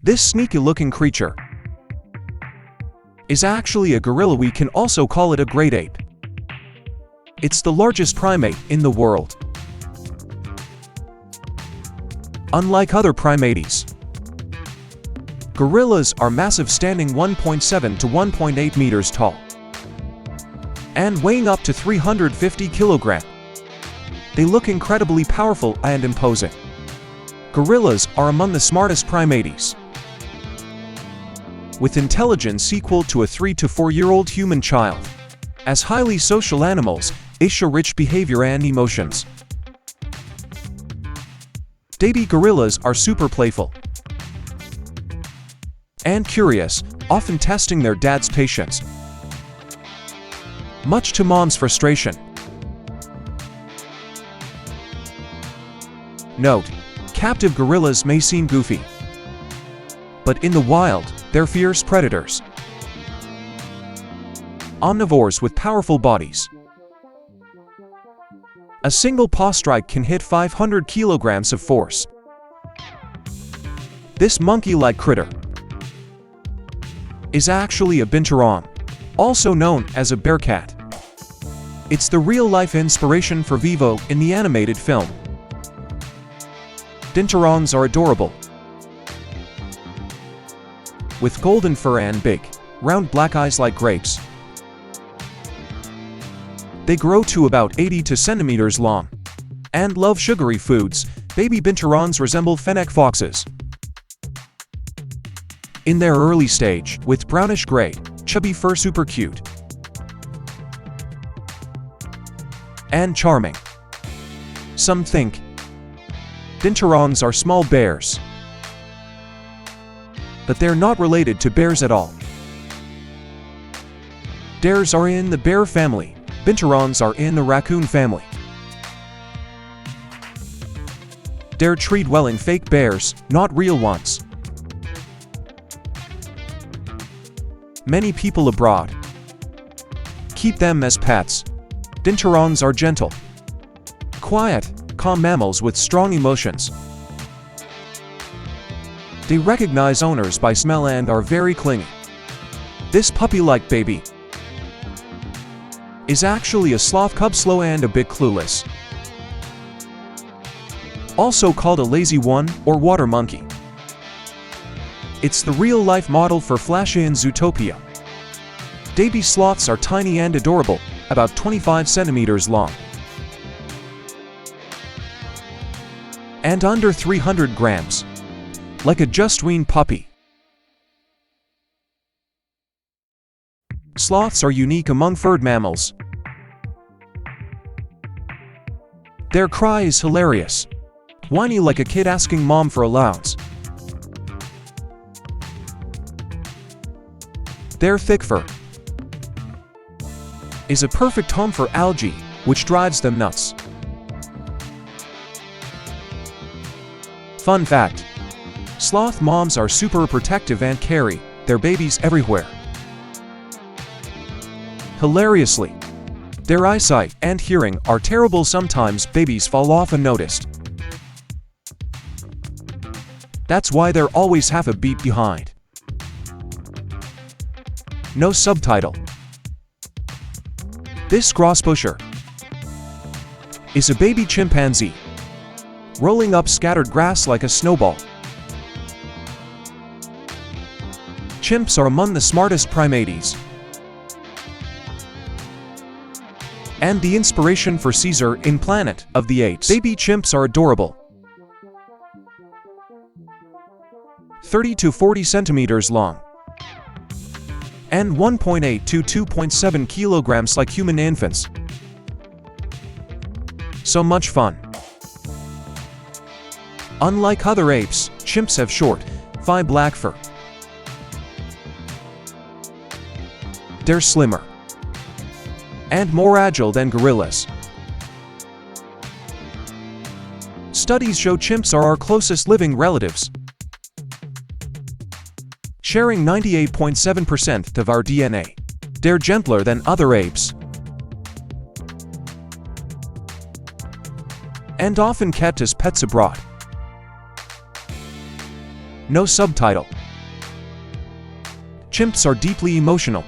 This sneaky-looking creature is actually a gorilla. We can also call it a great ape. It's the largest primate in the world. Unlike other primates, gorillas are massive, standing 1.7 to 1.8 meters tall and weighing up to 350 kilograms. They look incredibly powerful and imposing. Gorillas are among the smartest primates, with intelligence equal to a 3 to 4-year-old human child. As highly social animals, they show rich behavior and emotions. Baby gorillas are super playful and curious, often testing their dad's patience, much to mom's frustration. Note: captive gorillas may seem goofy, but in the wild, they're fierce predators. Omnivores with powerful bodies. A single paw strike can hit 500 kilograms of force. This monkey-like critter is actually a binturong, also known as a bearcat. It's the real-life inspiration for Vivo in the animated film. Binturongs are adorable, with golden fur and big, round black eyes like grapes. They grow to about 80 centimeters long and love sugary foods. Baby binturongs resemble fennec foxes in their early stage, with brownish-gray, chubby fur, super cute and charming. Some think binturongs are small bears, but they're not related to bears at all. Bears are in the bear family. Binturongs are in the raccoon family. They're treated well in fake bears, not real ones. Many people abroad keep them as pets. Binturongs are gentle, quiet, calm mammals with strong emotions. They recognize owners by smell and are very clingy. This puppy-like baby is actually a sloth cub, slow and a bit clueless. Also called a lazy one or water monkey. It's the real-life model for Flash in Zootopia. Baby sloths are tiny and adorable, about 25 centimeters long and under 300 grams, like a just-weaned puppy. Sloths are unique among furred mammals. Their cry is hilarious, whiny like a kid asking mom for allowance. Their thick fur is a perfect home for algae, which drives them nuts. Fun fact: sloth moms are super protective and carry their babies everywhere. Hilariously, their eyesight and hearing are terrible. Sometimes babies fall off unnoticed. That's why they're always half a beat behind. No subtitle. This grosspusher is a baby chimpanzee, rolling up scattered grass like a snowball. Chimps are among the smartest primates and the inspiration for Caesar in Planet of the Apes. Baby chimps are adorable. 30 to 40 centimeters long and 1.8 to 2.7 kilograms like human infants. So much fun. Unlike other apes, chimps have short, fine black fur. They're slimmer and more agile than gorillas. Studies show chimps are our closest living relatives, sharing 98.7% of our DNA. They're gentler than other apes and often kept as pets abroad. No subtitle. Chimps are deeply emotional,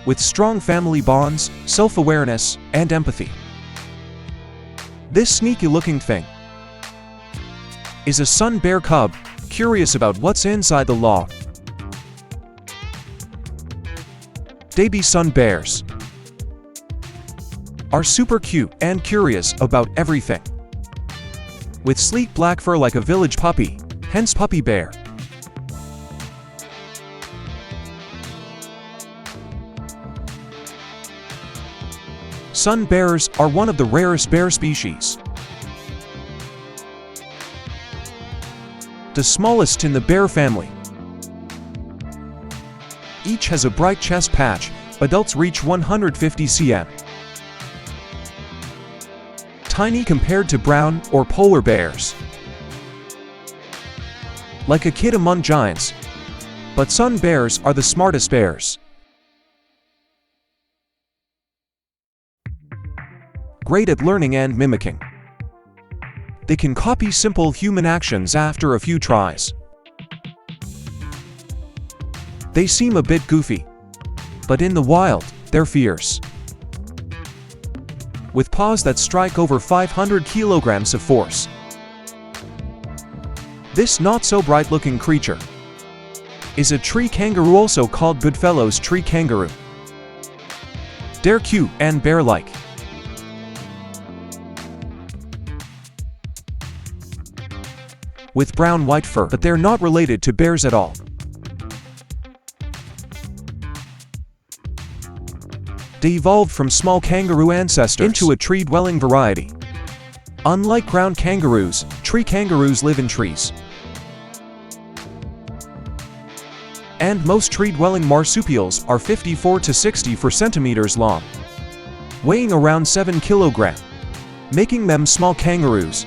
with strong family bonds, self-awareness, and empathy. This sneaky-looking thing is a sun bear cub, curious about what's inside the log. Baby sun bears are super cute and curious about everything, with sleek black fur like a village puppy, hence puppy bear. Sun bears are one of the rarest bear species. The smallest in the bear family. Each has a bright chest patch. Adults reach 150 cm. Tiny compared to brown or polar bears. Like a kid among giants. But sun bears are the smartest bears. Great at learning and mimicking. They can copy simple human actions after a few tries. They seem a bit goofy, but in the wild, they're fierce. With paws that strike over 500 kilograms of force. This not-so-bright-looking creature is a tree kangaroo, also called Goodfellow's tree kangaroo. They're cute and bear-like. With brown-white fur, but they're not related to bears at all. They evolved from small kangaroo ancestors into a tree-dwelling variety. Unlike ground kangaroos, tree kangaroos live in trees. And most tree-dwelling marsupials are 54 to 64 centimeters long, weighing around 7 kilograms, making them small kangaroos.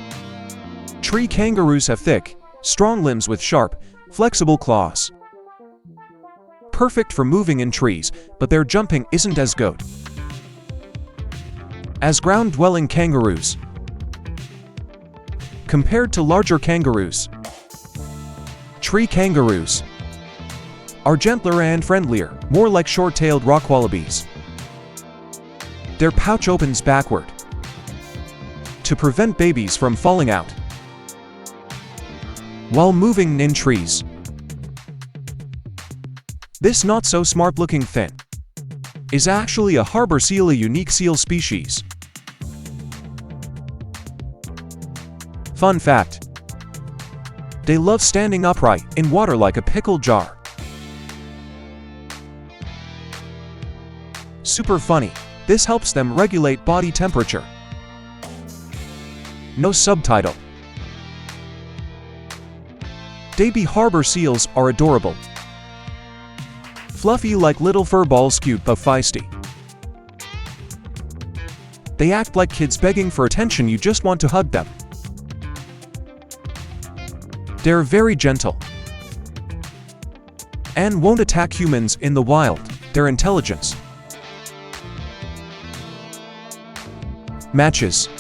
Tree kangaroos have thick, strong limbs with sharp, flexible claws. Perfect for moving in trees, but their jumping isn't as good as ground-dwelling kangaroos. Compared to larger kangaroos, tree kangaroos are gentler and friendlier, more like short-tailed rock wallabies. Their pouch opens backward to prevent babies from falling out while moving in trees. This not-so-smart-looking thing is actually a harbor seal, a unique seal species. Fun fact: they love standing upright in water like a pickle jar. Super funny, this helps them regulate body temperature. No subtitle. Baby harbor seals are adorable. Fluffy like little fur balls, cute but feisty. They act like kids begging for attention, you just want to hug them. They're very gentle and won't attack humans in the wild. Their intelligence matches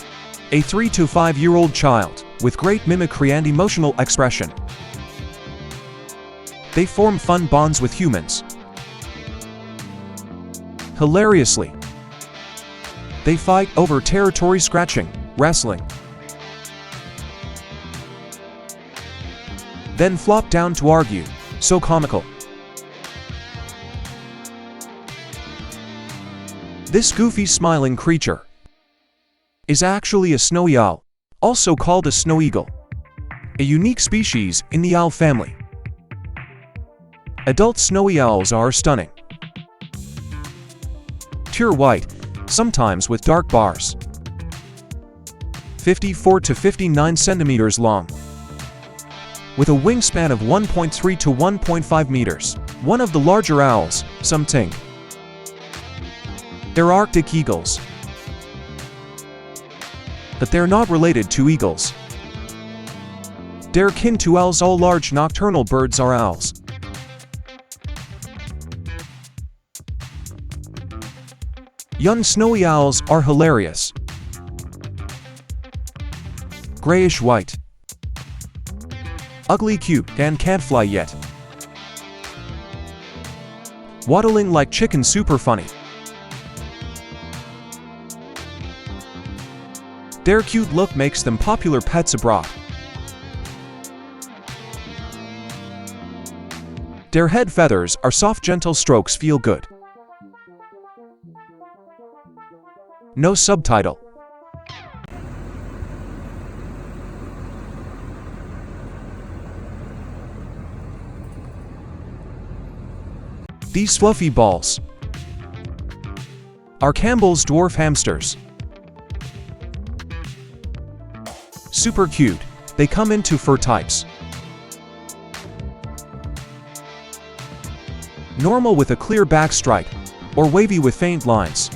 a 3 to 5-year-old child with great mimicry and emotional expression. They form fun bonds with humans. Hilariously, they fight over territory, scratching, wrestling, then flop down to argue. So comical. This goofy smiling creature is actually a snowy owl, also called a snow eagle, a unique species in the owl family. Adult snowy owls are stunning. Pure white, sometimes with dark bars. 54 to 59 centimeters long. With a wingspan of 1.3 to 1.5 meters. One of the larger owls, some think. They're Arctic eagles. But they're not related to eagles. They're kin to owls. All large nocturnal birds are owls. Young snowy owls are hilarious. Grayish-white. ugly, cute, and can't fly yet. Waddling like chicken, super funny. Their cute look makes them popular pets abroad. Their head feathers are soft, gentle strokes feel good. No subtitle. These fluffy balls are Campbell's dwarf hamsters. Super cute. They come in two fur types. Normal with a clear back stripe, or wavy with faint lines.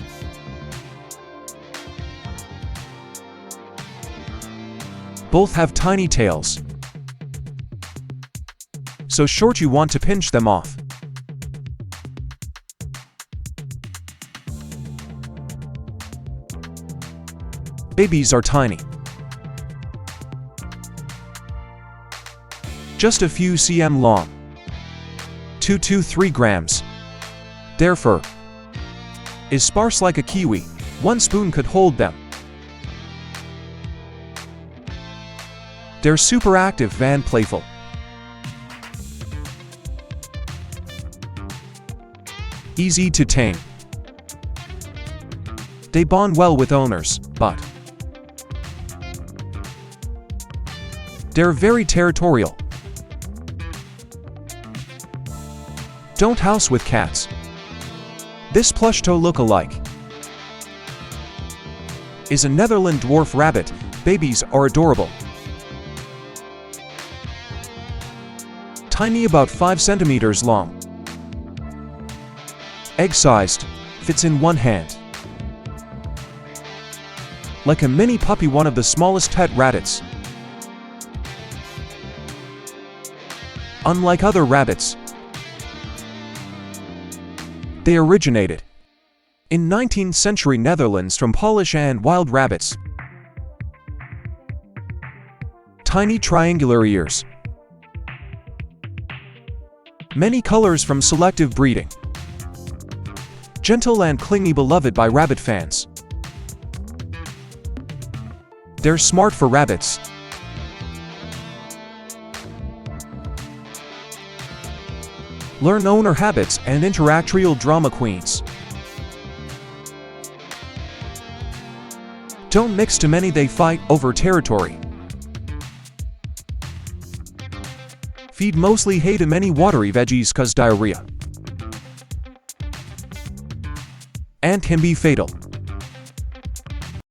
Both have tiny tails, so short you want to pinch them off. Babies are tiny, just a few cm long, 2 to 3 grams. Their fur is sparse like a kiwi. 1 spoon could hold them. They're super active and playful. Easy to tame. They bond well with owners, but they're very territorial. Don't house with cats. This plush toe look-alike is a Netherland dwarf rabbit. Babies are adorable. Tiny, about 5 centimeters long. Egg-sized, fits in one hand. Like a mini puppy, one of the smallest pet rabbits. Unlike other rabbits, they originated in 19th century Netherlands from Polish and wild rabbits. Tiny triangular ears. Many colors from selective breeding. Gentle and clingy, beloved by rabbit fans. They're smart for rabbits. Learn owner habits and interact. Real drama queens. Don't mix too many, they fight over territory. Feed mostly hay to many watery veggies cause diarrhea and can be fatal.